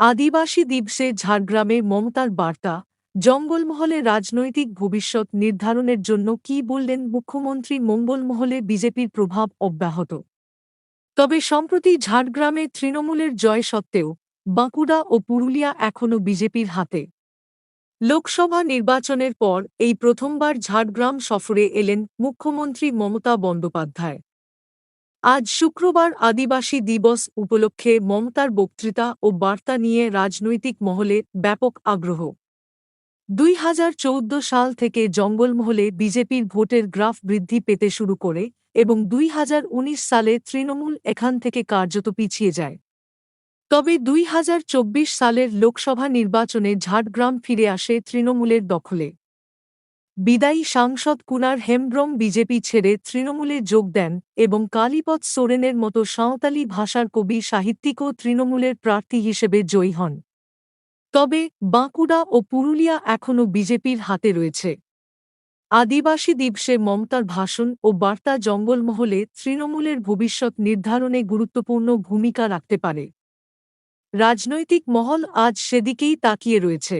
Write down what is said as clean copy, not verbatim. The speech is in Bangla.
আদিবাসী দিবসে ঝাড়গ্রামে মমতার বার্তা, জঙ্গলমহলে রাজনৈতিক ভবিষ্যৎ নির্ধারণের জন্য কী বললেন মুখ্যমন্ত্রী? মঙ্গলমহলে বিজেপির প্রভাব অব্যাহত। তবে সম্প্রতি ঝাড়গ্রামে তৃণমূলের জয় সত্ত্বেও বাঁকুড়া ও পুরুলিয়া এখনও বিজেপির হাতে। লোকসভা নির্বাচনের পর এই প্রথমবার ঝাড়গ্রাম সফরে এলেন মুখ্যমন্ত্রী মমতা বন্দ্যোপাধ্যায়। আজ শুক্রবার আদিবাসী দিবস উপলক্ষে মমতার বক্তৃতা ও বার্তা নিয়ে রাজনৈতিক মহলে ব্যাপক আগ্রহ। ২০১৪ সাল থেকে জঙ্গলমহলে বিজেপির ভোটের গ্রাফ বৃদ্ধি পেতে শুরু করে এবং ২০১৯ সালে তৃণমূল এখান থেকে কার্যত পিছিয়ে যায়। তবে ২০২৪ সালের লোকসভা নির্বাচনে ঝাড়গ্রাম ফিরে আসে তৃণমূলের দখলে। বিদায়ী সাংসদ কুনার হেমব্রম বিজেপি ছেড়ে তৃণমূলে যোগ দেন এবং কালীপদ সোরেনের মতো সাঁওতালি ভাষার কবি সাহিত্যিকও তৃণমূলের প্রার্থী হিসেবে জয়ী হন। তবে বাঁকুড়া ও পুরুলিয়া এখনও বিজেপির হাতে রয়েছে। আদিবাসী দিবসে মমতার ভাষণ ও বার্তা জঙ্গলমহলে তৃণমূলের ভবিষ্যৎ নির্ধারণে গুরুত্বপূর্ণ ভূমিকা রাখতে পারে। রাজনৈতিক মহল আজ সেদিকেই তাকিয়ে রয়েছে।